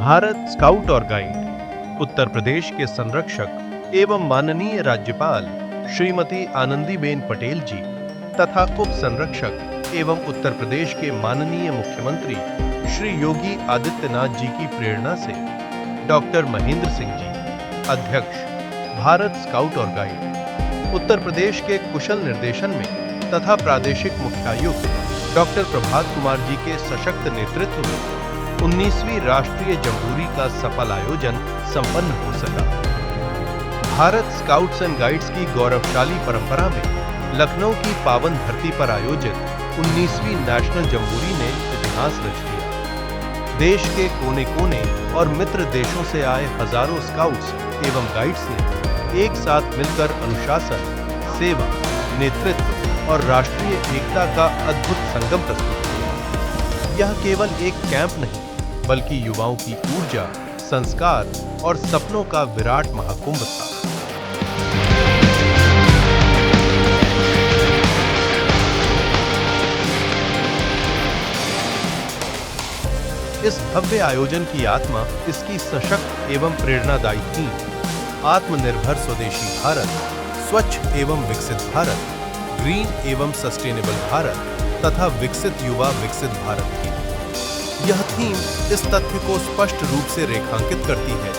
Bharat scout और guide Uttar Pradesh के संरक्षक एवं माननीय राज्यपाल श्रीमती आनंदीबेन पटेल जी तथा उप संरक्षक एवं उत्तर प्रदेश के माननीय मुख्यमंत्री श्री योगी आदित्यनाथ जी की प्रेरणा से डॉक्टर महेंद्र सिंह जी, अध्यक्ष भारत स्काउट और गाइड, उत्तर प्रदेश के कुशल निर्देशन में तथा प्रादेशिक मुख्यायुक्त डॉक्टर प्रभात कुमार जी के सशक्त नेतृत्व में 19वीं राष्ट्रीय जम्बूरी का सफल आयोजन संपन्न हो सका। भारत स्काउट्स एंड गाइड्स की गौरवशाली परंपरा में लखनऊ की पावन धरती पर आयोजित 19वीं नेशनल जम्बूरी ने इतिहास रच दिया। देश के कोने-कोने और मित्र देशों से आए हजारों स्काउट्स एवं गाइड्स ने एक साथ मिलकर अनुशासन, सेवा, नेतृत्व और राष्ट्रीय एकता का अद्भुत संगम प्रस्तुत किया। यह केवल एक कैंप नहीं, बल्कि युवाओं की ऊर्जा, संस्कार और सपनों का विराट महाकुंभ था। इस भव्य आयोजन की आत्मा इसकी सशक्त एवं प्रेरणादायी थीम आत्मनिर्भर स्वदेशी भारत, स्वच्छ एवं विकसित भारत, ग्रीन एवं सस्टेनेबल भारत तथा विकसित युवा विकसित भारत थी। यह थीम इस तथ्य को स्पष्ट रूप से रेखांकित करती है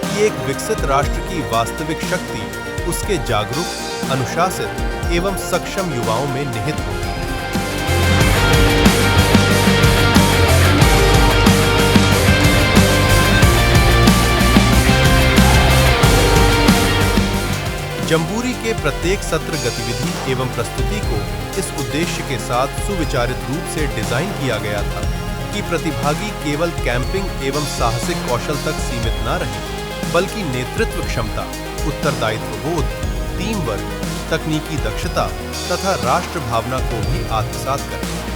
कि एक विकसित राष्ट्र की वास्तविक शक्ति उसके जागरूक, अनुशासित एवं सक्षम युवाओं में निहित होती है। जम्बूरी के प्रत्येक सत्र गतिविधि एवं प्रस्तुति को इस उद्देश्य के साथ सुविचारित रूप से डिजाइन किया गया था कि प्रतिभागी केवल कैंपिंग एवं साहसिक कौशल तक सीमित न रहें, बल्कि नेतृत्व क्षमता, उत्तरदायित्व बोध, टीम वर्क, तकनीकी दक्षता तथा राष्ट्र भावना को भी आत्मसात करें।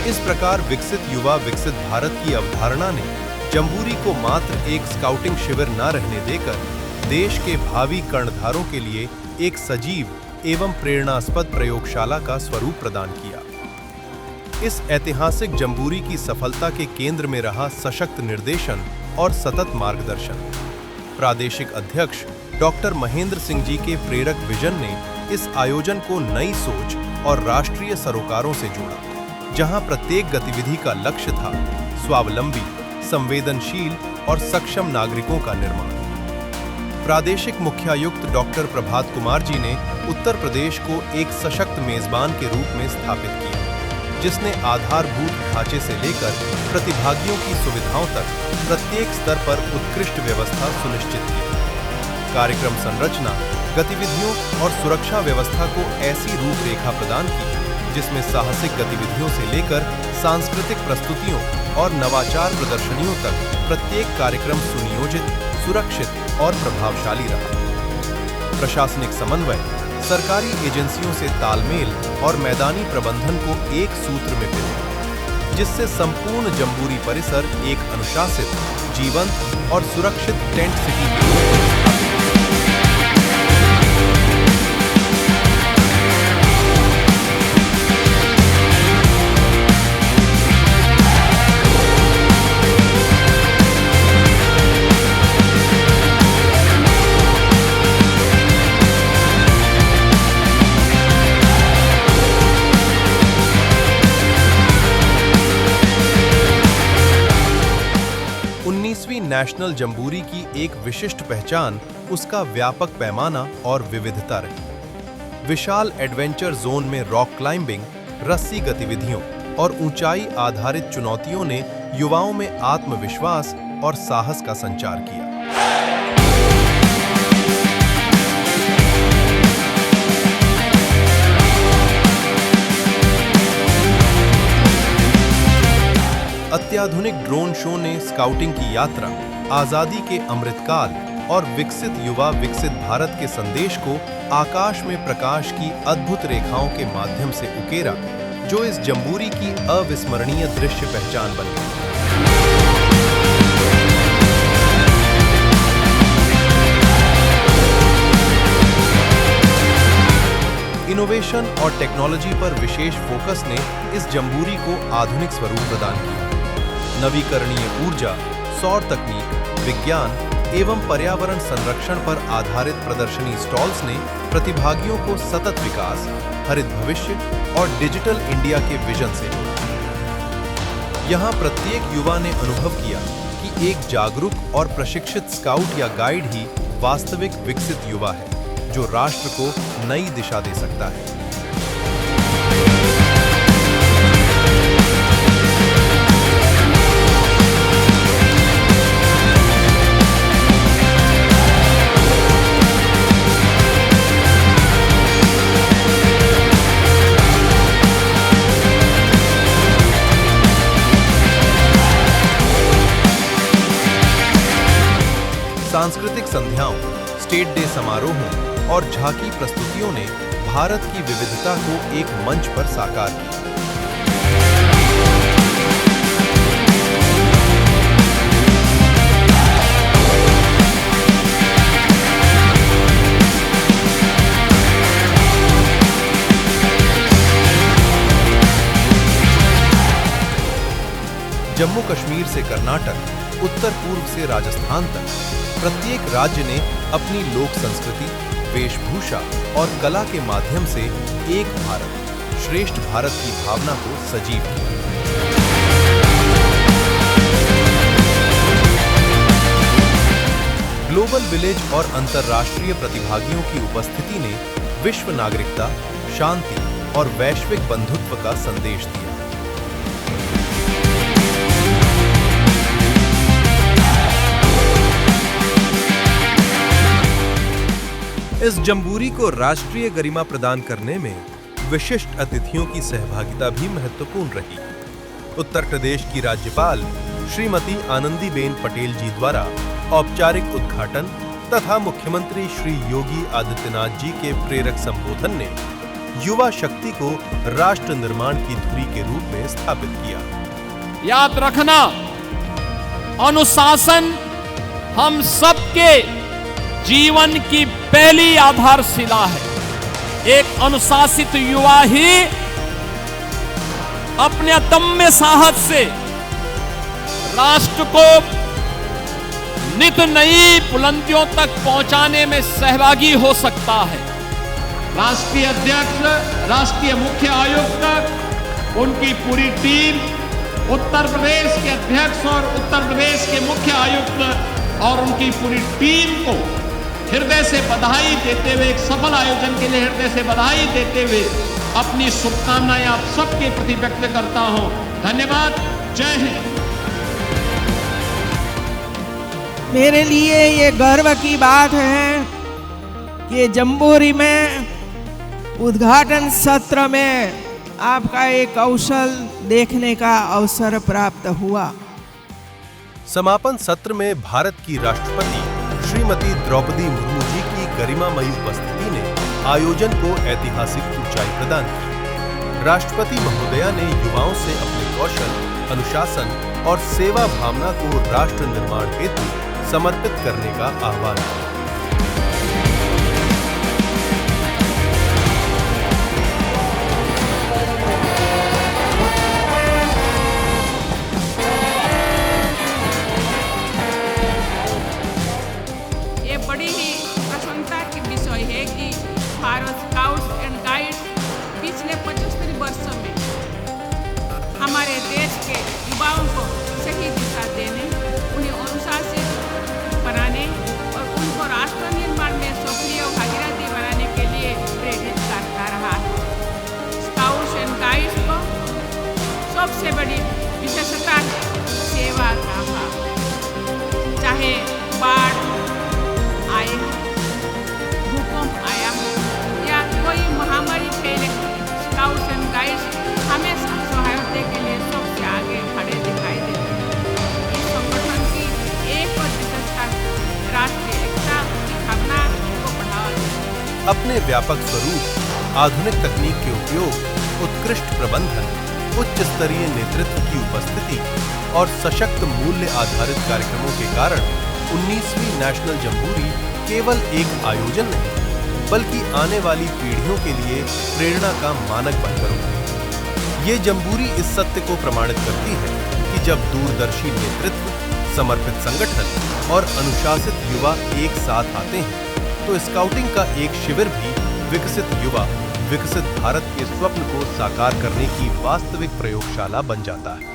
इस प्रकार विकसित युवा विकसित भारत की अवधारणा ने जम्बूरी को मात्र एक स्काउटिंग शिविर न रहने देकर देश के भावी कर्णधारों के लिए एक सजीव एवं प्रेरणास्पद प्रयोगशाला का स्वरूप प्रदान किया। इस ऐतिहासिक जम्बूरी की सफलता के केंद्र में रहा सशक्त निर्देशन और सतत मार्गदर्शन। प्रादेशिक अध्यक्ष डॉक्टर महेंद्र सिंह जी के प्रेरक विजन ने इस आयोजन को नई सोच और राष्ट्रीय सरोकारों से जोड़ा, जहां प्रत्येक गतिविधि का लक्ष्य था स्वावलंबी, संवेदनशील और सक्षम नागरिकों का निर्माण। प्रादेशिक मुख्यायुक्त डॉक्टर प्रभात कुमार जी ने उत्तर प्रदेश को एक सशक्त मेजबान के रूप में स्थापित किया, जिसने आधारभूत ढांचे से लेकर प्रतिभागियों की सुविधाओं तक प्रत्येक स्तर पर उत्कृष्ट व्यवस्था सुनिश्चित की। कार्यक्रम संरचना, गतिविधियों और सुरक्षा व्यवस्था को ऐसी रूपरेखा प्रदान की जिसमें साहसिक गतिविधियों से लेकर सांस्कृतिक प्रस्तुतियों और नवाचार प्रदर्शनियों तक प्रत्येक कार्यक्रम सुनियोजित, सुरक्षित और प्रभावशाली रहा। प्रशासनिक समन्वय, सरकारी एजेंसियों से तालमेल और मैदानी प्रबंधन को एक सूत्र में पिरोया, जिससे संपूर्ण जम्बूरी परिसर एक अनुशासित, जीवंत और सुरक्षित टेंट सिटी के रूप में नेशनल जम्बूरी की एक विशिष्ट पहचान उसका व्यापक पैमाना और विविधता रही। विशाल एडवेंचर जोन में रॉक क्लाइंबिंग, रस्सी गतिविधियों और ऊंचाई आधारित चुनौतियों ने युवाओं में आत्मविश्वास और साहस का संचार किया। अत्याधुनिक ड्रोन शो ने स्काउटिंग की यात्रा, आजादी के अमृतकाल और विकसित युवा विकसित भारत के संदेश को आकाश में प्रकाश की अद्भुत रेखाओं के माध्यम से उकेरा, जो इस जम्बूरी की अविस्मरणीय दृश्य पहचान बन गई। इनोवेशन और टेक्नोलॉजी पर विशेष फोकस ने इस जम्बूरी को आधुनिक स्वरूप प्रदान किया। नवीकरणीय ऊर्जा, सौर तकनीक, विज्ञान एवं पर्यावरण संरक्षण पर आधारित प्रदर्शनी स्टॉल्स ने प्रतिभागियों को सतत विकास, हरित भविष्य और डिजिटल इंडिया के विजन से जोड़ा। यहाँ प्रत्येक युवा ने अनुभव किया कि एक जागरूक और प्रशिक्षित स्काउट या गाइड ही वास्तविक विकसित युवा है, जो राष्ट्र को नई दिशा दे सकता है। सांस्कृतिक संध्याओं, स्टेट डे समारोहों और झांकी प्रस्तुतियों ने भारत की विविधता को एक मंच पर साकार किया। जम्मू कश्मीर से कर्नाटक, उत्तर पूर्व से राजस्थान तक प्रत्येक राज्य ने अपनी लोक संस्कृति, वेशभूषा और कला के माध्यम से एक भारत, श्रेष्ठ भारत की भावना को सजीव किया। ग्लोबल विलेज और अंतर्राष्ट्रीय प्रतिभागियों की उपस्थिति ने विश्व नागरिकता, शांति और वैश्विक बंधुत्व का संदेश दिया। इस जम्बूरी को राष्ट्रीय गरिमा प्रदान करने में विशिष्ट अतिथियों की सहभागिता भी महत्वपूर्ण रही। उत्तर प्रदेश की राज्यपाल श्रीमती आनंदीबेन पटेल जी द्वारा औपचारिक उद्घाटन तथा मुख्यमंत्री श्री योगी आदित्यनाथ जी के प्रेरक संबोधन ने युवा शक्ति को राष्ट्र निर्माण की धुरी के रूप में स्थापित किया। याद रखना, अनुशासन हम सबके जीवन की पहली आधारशिला है। एक अनुशासित युवा ही अपने अदम्य साहस से राष्ट्र को नित नई बुलंदियों तक पहुंचाने में सहभागी हो सकता है। राष्ट्रीय अध्यक्ष, राष्ट्रीय मुख्य आयुक्त, उनकी पूरी टीम, उत्तर प्रदेश के अध्यक्ष और उत्तर प्रदेश के मुख्य आयुक्त और उनकी पूरी टीम को हृदय से बधाई देते हुए, एक सफल आयोजन के लिए हृदय से बधाई देते हुए अपनी शुभकामनाएं आप सबके प्रति व्यक्त करता हूं। धन्यवाद। जय हिंद। मेरे लिए ये गर्व की बात है कि जम्बूरी में उद्घाटन सत्र में आपका एक कौशल देखने का अवसर प्राप्त हुआ। समापन सत्र में भारत की राष्ट्रपति श्रीमती द्रौपदी मुर्मू जी की गरिमामयी उपस्थिति ने आयोजन को ऐतिहासिक ऊंचाई प्रदान की। राष्ट्रपति महोदया ने युवाओं से अपने कौशल, अनुशासन और सेवा भावना को राष्ट्र निर्माण हेतु समर्पित करने का आह्वान किया। बड़ी ही प्रसन्नता की विषय है कि भारत स्काउट्स एंड गाइड्स पिछले 75 वर्षों में हमारे देश के युवाओं को सही दिशा देने, उन्हें अनुशासित बनाने और उनको राष्ट्र निर्माण में सक्रिय भागीदारी बनाने के लिए प्रेरित करता रहा है। स्काउट्स एंड गाइड्स को सबसे बड़ी विशेषता है सेवा का भाव। चाहे बाढ़ आए, भूकंप आया या कोई महामारी फैले, स्काउट्स एंड गाइड्स हमेशा सहायता के लिए सबसे आगे खड़े दिखाई देते हैं। इस संगठन की एक और विशेषता राष्ट्रीय एकता की भावना को बढ़ावा देती है। अपने व्यापक स्वरूप, आधुनिक तकनीक के उपयोग, उत्कृष्ट प्रबंधन, उच्च स्तरीय नेतृत्व की उपस्थिति और सशक्त मूल्य आधारित कार्यक्रमों के कारण 19वीं नेशनल जम्बूरी केवल एक आयोजन नहीं, बल्कि आने वाली पीढ़ियों के लिए प्रेरणा का मानक बनकर उभरे। ये जम्बूरी इस सत्य को प्रमाणित करती है कि जब दूरदर्शी नेतृत्व, समर्पित संगठन और अनुशासित युवा एक साथ आते हैं तो स्काउटिंग का एक शिविर भी विकसित युवा, विकसित भारत के स्वप्न को साकार करने की वास्तविक प्रयोगशाला बन जाता है।